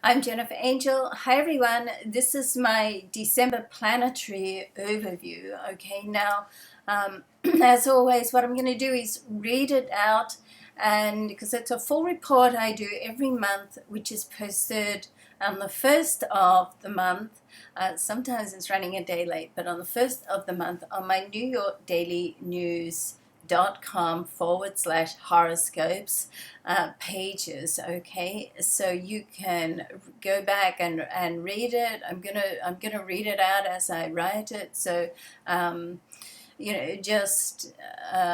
I'm Jennifer Angel. Hi everyone. This is my December planetary overview. Okay, now, as always, what I'm going to do is read it out, and because it's a full report I do every month, which is posted on the first of the month. Sometimes it's running a day late, but on the first of the month on my New York Daily News.com/horoscopes pages. Okay, so you can go back and read it. I'm gonna read it out as I write it, so just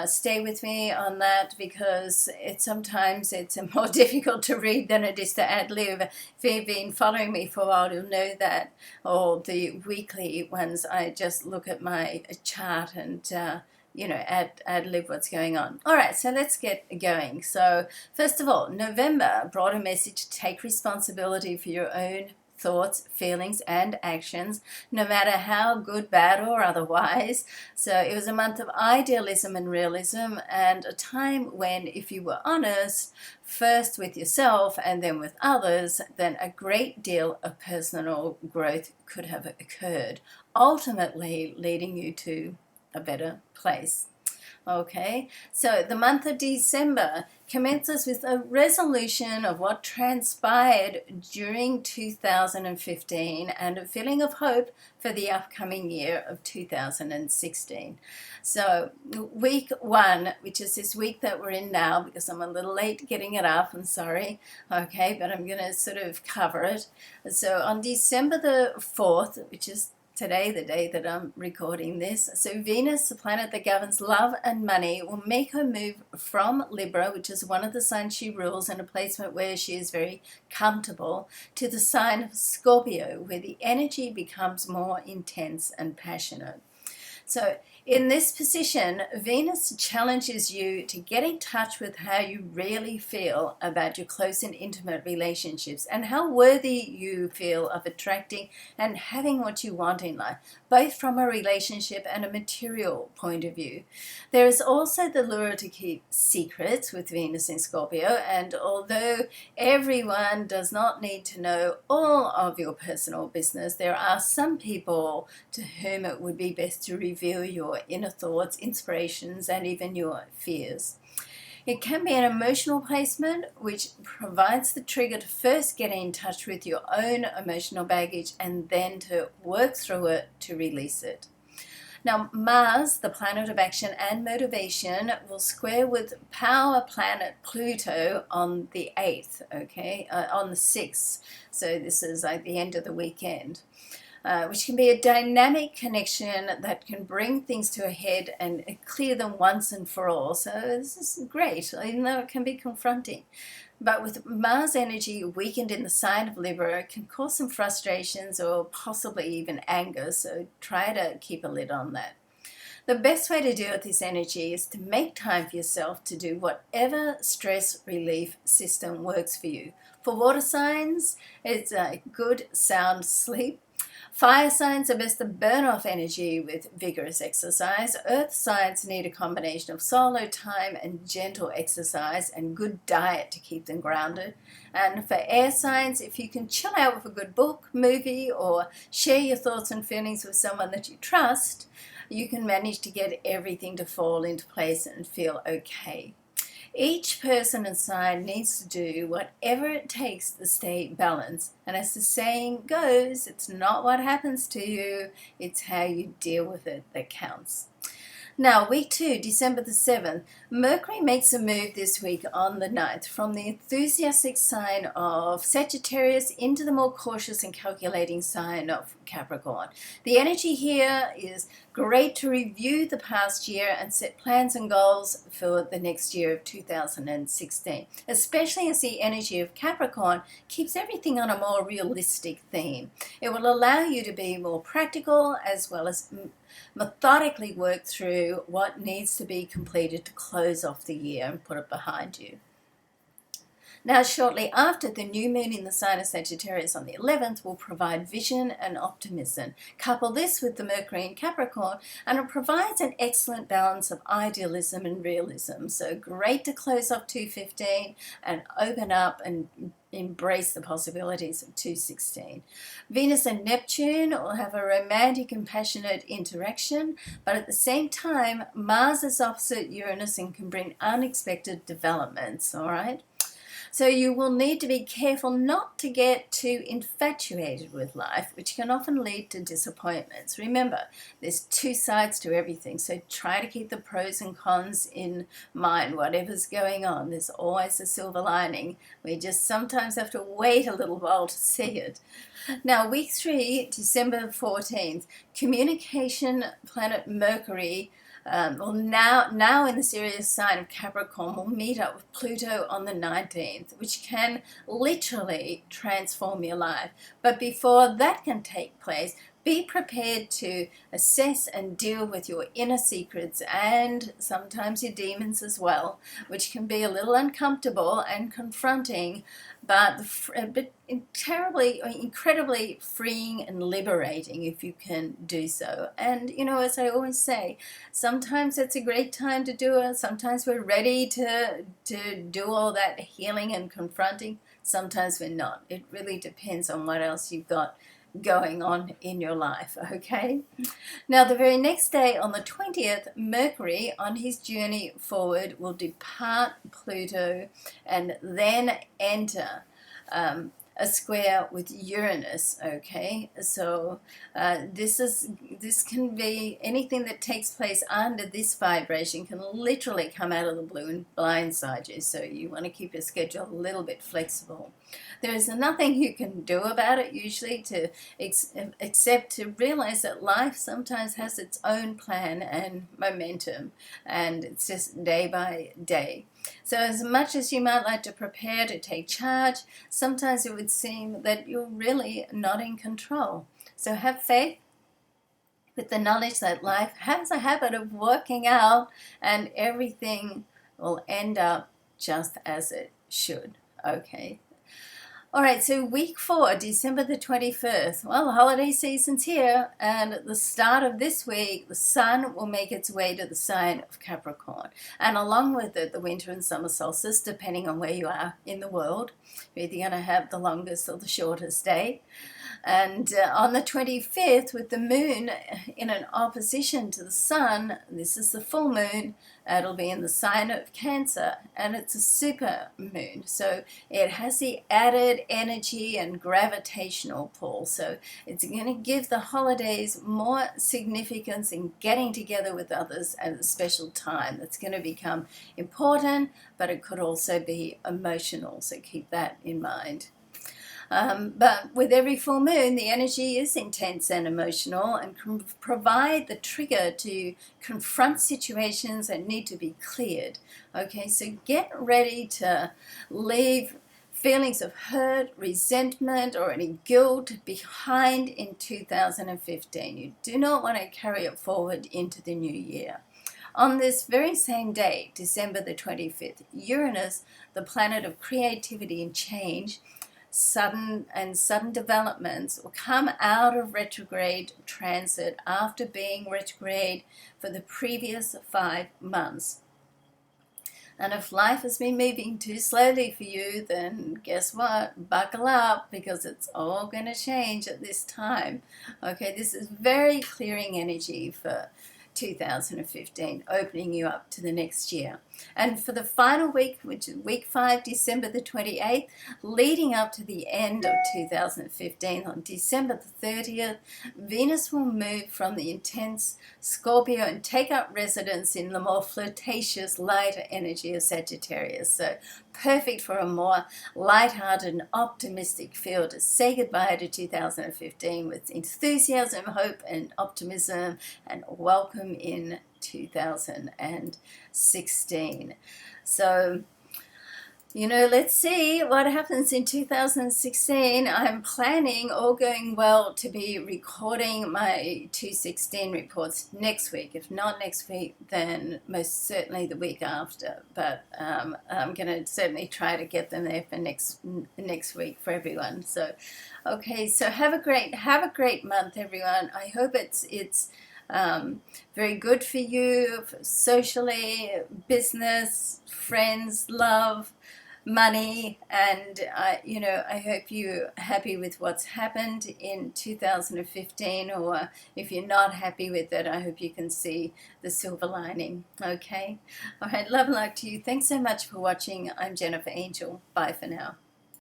stay with me on that, because sometimes it's more difficult to read than it is to ad lib. If you've been following me for a while, you'll know that. Or the weekly ones, I just look at my chart and ad lib what's going on. All right, so let's get going. So first of all, November brought a message to take responsibility for your own thoughts, feelings, and actions, no matter how good, bad, or otherwise. So it was a month of idealism and realism, and a time when, if you were honest, first with yourself and then with others, then a great deal of personal growth could have occurred, ultimately leading you to a better place. Okay, so the month of December commences with a resolution of what transpired during 2015 and a feeling of hope for the upcoming year of 2016. So week one, which is this week that we're in now, because I'm a little late getting it up, I'm sorry, okay, but I'm going to sort of cover it. So on December the 4th, which is today, the day that I'm recording this. So Venus, the planet that governs love and money, will make her move from Libra, which is one of the signs she rules, and a placement where she is very comfortable, to the sign of Scorpio, where the energy becomes more intense and passionate. So in this position, Venus challenges you to get in touch with how you really feel about your close and intimate relationships, and how worthy you feel of attracting and having what you want in life, both from a relationship and a material point of view. There is also the lure to keep secrets with Venus in Scorpio, and although everyone does not need to know all of your personal business, there are some people to whom it would be best to reveal your inner thoughts, inspirations, and even your fears. It can be an emotional placement which provides the trigger to first get in touch with your own emotional baggage and then to work through it to release it. Now, Mars, the planet of action and motivation, will square with power planet Pluto on the 8th, okay, on the 6th. So this is like the end of the weekend. Which can be a dynamic connection that can bring things to a head and clear them once and for all. So this is great, even though it can be confronting. But with Mars energy weakened in the sign of Libra, it can cause some frustrations or possibly even anger, so try to keep a lid on that. The best way to deal with this energy is to make time for yourself to do whatever stress relief system works for you. For water signs, it's a good sound sleep. Fire signs are best to burn off energy with vigorous exercise. Earth signs need a combination of solo time and gentle exercise and good diet to keep them grounded. And for air signs, if you can chill out with a good book, movie, or share your thoughts and feelings with someone that you trust, you can manage to get everything to fall into place and feel okay. Each person and sign needs to do whatever it takes to stay balanced. And as the saying goes, it's not what happens to you, it's how you deal with it that counts. Now, week 2, December the 7th, Mercury makes a move this week on the 9th from the enthusiastic sign of Sagittarius into the more cautious and calculating sign of Capricorn. The energy here is great to review the past year and set plans and goals for the next year of 2016, especially as the energy of Capricorn keeps everything on a more realistic theme. It will allow you to be more practical as well as methodically work through what needs to be completed to close off the year and put it behind you. Now, shortly after, the new moon in the sign of Sagittarius on the 11th will provide vision and optimism. Couple this with the Mercury in Capricorn, and it provides an excellent balance of idealism and realism. So great to close off 2015 and open up and embrace the possibilities of 216. Venus and Neptune will have a romantic and passionate interaction, but at the same time, Mars is opposite Uranus and can bring unexpected developments, all right? So you will need to be careful not to get too infatuated with life, which can often lead to disappointments. Remember, there's two sides to everything, so try to keep the pros and cons in mind. Whatever's going on, there's always a silver lining. We just sometimes have to wait a little while to see it. Now, week 3, December 14th, communication planet Mercury, now in the serious sign of Capricorn, will meet up with Pluto on the 19th, which can literally transform your life. But before that can take place, be prepared to assess and deal with your inner secrets and sometimes your demons as well, which can be a little uncomfortable and confronting, but incredibly freeing and liberating if you can do so. And, as I always say, sometimes it's a great time to do it. Sometimes we're ready to do all that healing and confronting. Sometimes we're not. It really depends on what else you've got going on in your life, okay? Now, the very next day, on the 20th, Mercury, on his journey forward, will depart Pluto and then enter a square with Uranus, okay? So this can be anything that takes place under this vibration can literally come out of the blue and blindside you, so you want to keep your schedule a little bit flexible. There is nothing you can do about it usually except to realize that life sometimes has its own plan and momentum, and it's just day by day. So as much as you might like to prepare to take charge, sometimes it would seem that you're really not in control. So have faith with the knowledge that life has a habit of working out and everything will end up just as it should, okay? All right, so week 4, December the 21st. Well, the holiday season's here, and at the start of this week, the sun will make its way to the sign of Capricorn. And along with it, the winter and summer solstice, depending on where you are in the world. You're either going to have the longest or the shortest day. And on the 25th, with the moon in an opposition to the sun, this is the full moon, it'll be in the sign of Cancer, and it's a super moon. So it has the added energy and gravitational pull. So it's going to give the holidays more significance in getting together with others at a special time. That's going to become important, but it could also be emotional. So keep that in mind. But with every full moon, the energy is intense and emotional and can provide the trigger to confront situations that need to be cleared. Okay, so get ready to leave feelings of hurt, resentment, or any guilt behind in 2015. You do not want to carry it forward into the new year. On this very same day, December the 25th, Uranus, the planet of creativity and change, sudden developments will come out of retrograde transit after being retrograde for the previous 5 months. And if life has been moving too slowly for you, then guess what? Buckle up, because it's all going to change at this time. Okay, this is very clearing energy for 2015, opening you up to the next year. And for the final week, which is week 5, December the 28th, leading up to the end of 2015, on December the 30th, Venus will move from the intense Scorpio and take up residence in the more flirtatious, lighter energy of Sagittarius. So perfect for a more lighthearted and optimistic feel to say goodbye to 2015 with enthusiasm, hope, and optimism, and welcome in 2016. So, let's see what happens in 2016. I'm planning, all going well, to be recording my 216 reports next week. If not next week, then most certainly the week after. But I'm going to certainly try to get them there for next week for everyone. So, okay. So have a great month, everyone. I hope it's very good for you, socially, business, friends, love, money, and I hope you're happy with what's happened in 2015, or if you're not happy with it, I hope you can see the silver lining. Okay, all right, love and light to you. Thanks so much for watching. I'm Jennifer Angel. Bye for now.